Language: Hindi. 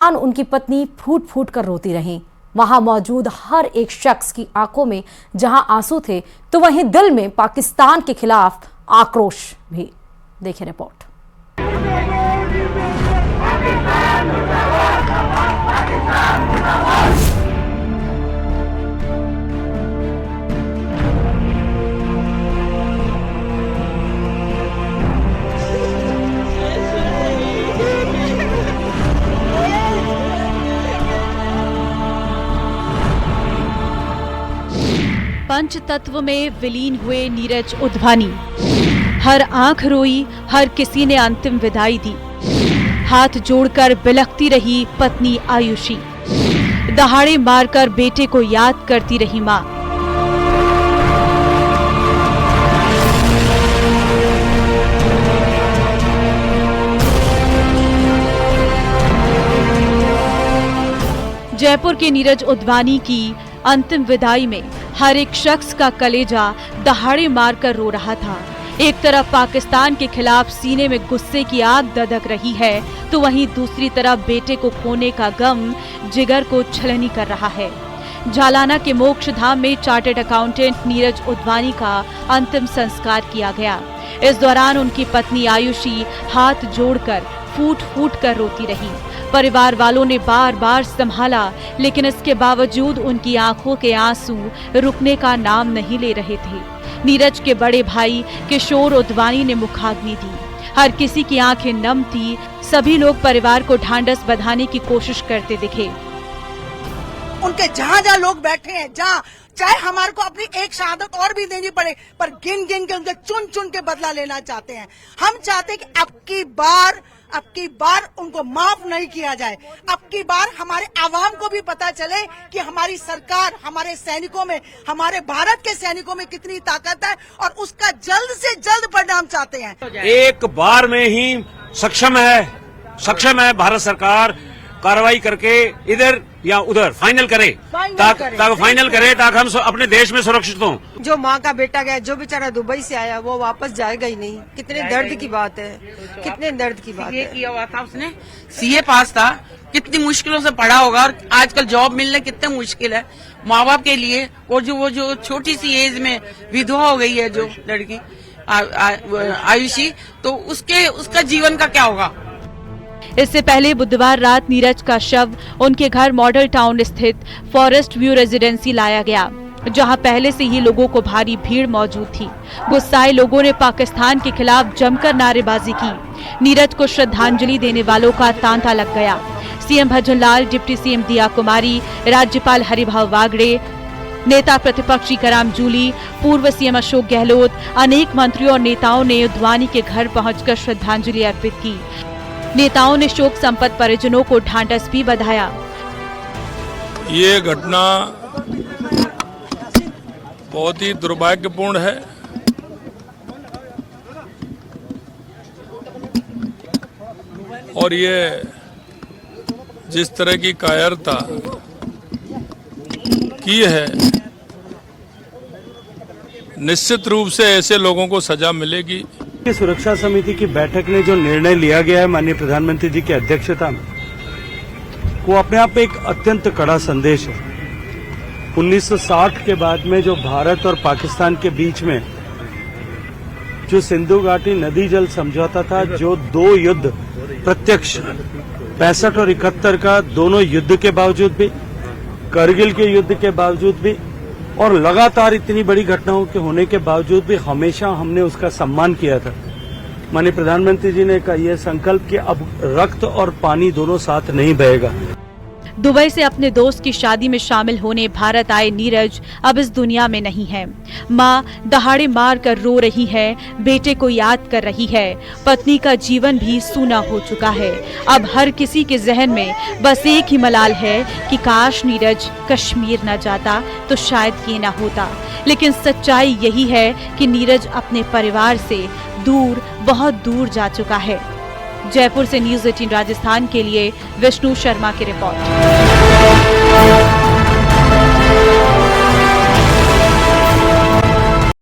उनकी पत्नी फूट फूट कर रोती रहीं। वहां मौजूद हर एक शख्स की आंखों में जहां आंसू थे, तो वहीं दिल में पाकिस्तान के खिलाफ आक्रोश भी। देखिए रिपोर्ट। पंचतत्व में विलीन हुए नीरज उध्वानी। हर आंख रोई, हर किसी ने अंतिम विदाई दी। हाथ जोड़कर बिलखती रही पत्नी आयुषी। दहाड़े मारकर बेटे को याद करती रही मां। जयपुर के नीरज उध्वानी की अंतिम विदाई में हर एक शख्स का कलेजा दहाड़े मारकर रो रहा था। एक तरफ पाकिस्तान के खिलाफ सीने में गुस्से की आग दधक रही है, तो वहीं दूसरी तरफ बेटे को खोने का गम जिगर को छलनी कर रहा है। झालाना के मोक्ष धाम में चार्टर्ड अकाउंटेंट नीरज उध्वानी का अंतिम संस्कार किया गया। इस दौरान उनकी पत्नी आयुषी हाथ जोड़कर फूट फूट कर रोती रही। परिवार वालों ने बार बार संभाला, लेकिन इसके बावजूद उनकी आंखों के आंसू रुकने का नाम नहीं ले रहे थे। नीरज के बड़े भाई किशोर उध्वानी ने मुखाग्नि दी। हर किसी की आंखें नम थी। सभी लोग परिवार को ढांढस बंधाने की कोशिश करते दिखे। उनके जहाँ जहाँ लोग बैठे हैं, जहाँ चाहे हमारे को अपनी एक शहादत और भी देनी पड़े, पर गिन गिन के उनके चुन चुन के बदला लेना चाहते हैं। हम चाहते हैं कि अब की बार उनको माफ नहीं किया जाए। अब की बार हमारे आवाम को भी पता चले कि हमारी सरकार, हमारे सैनिकों में, हमारे भारत के सैनिकों में कितनी ताकत है, और उसका जल्द से जल्द परिणाम चाहते हैं। एक बार में ही सक्षम है भारत सरकार कार्रवाई करके इधर या उधर फाइनल करे, ताकि हम अपने देश में सुरक्षित हों। जो माँ का बेटा गया, जो बेचारा दुबई से आया, वो वापस जाएगा ही नहीं। कितने दर्द की बात है, कितने दर्द की बात है। किया हुआ था उसने, सीए पास था, कितनी मुश्किलों से पढ़ा होगा, और आजकल जॉब मिलना कितने मुश्किल है माँ बाप के लिए। वो जो छोटी सी एज में विधवा हो गई है जो लड़की आयुषी, तो उसका जीवन का क्या होगा। इससे पहले बुधवार रात नीरज का शव उनके घर मॉडल टाउन स्थित फॉरेस्ट व्यू रेजिडेंसी लाया गया, जहां पहले से ही लोगों को भारी भीड़ मौजूद थी। गुस्साए लोगों ने पाकिस्तान के खिलाफ जमकर नारेबाजी की। नीरज को श्रद्धांजलि देने वालों का तांता लग गया। सीएम भजनलाल, डिप्टी सीएम दिया कुमारी, राज्यपाल हरिभाऊ बागड़े, नेता प्रतिपक्षी कराम जूली, पूर्व सीएम अशोक गहलोत, अनेक मंत्रियों और नेताओं ने उध्वानी के घर पहुंचकर श्रद्धांजलि अर्पित की। नेताओं ने शोक संपन्न परिजनों को ढांढस भी बंधाया। ये घटना बहुत ही दुर्भाग्यपूर्ण है। और ये जिस तरह की कायरता की है, निश्चित रूप से ऐसे लोगों को सजा मिलेगी। सुरक्षा समिति की बैठक ने जो निर्णय लिया गया है माननीय प्रधानमंत्री जी की अध्यक्षता में, वो अपने आप में एक अत्यंत कड़ा संदेश है। 1960 के बाद में जो भारत और पाकिस्तान के बीच में जो सिंधु घाटी नदी जल समझौता था, जो दो युद्ध प्रत्यक्ष 65 और 71 का दोनों युद्ध के बावजूद भी, करगिल के युद्ध के बावजूद भी, और लगातार इतनी बड़ी घटनाओं के होने के बावजूद भी हमेशा हमने उसका सम्मान किया था। माननीय प्रधानमंत्री जी ने कहा यह संकल्प कि अब रक्त और पानी दोनों साथ नहीं बहेगा। दुबई से अपने दोस्त की शादी में शामिल होने भारत आए नीरज अब इस दुनिया में नहीं है। मां दहाड़े मार कर रो रही है, बेटे को याद कर रही है। पत्नी का जीवन भी सूना हो चुका है। अब हर किसी के जहन में बस एक ही मलाल है कि काश नीरज कश्मीर न जाता तो शायद ये न होता। लेकिन सच्चाई यही है कि नीरज अपने परिवार से दूर, बहुत दूर जा चुका है। जयपुर से न्यूज़ 18 राजस्थान के लिए विष्णु शर्मा की रिपोर्ट।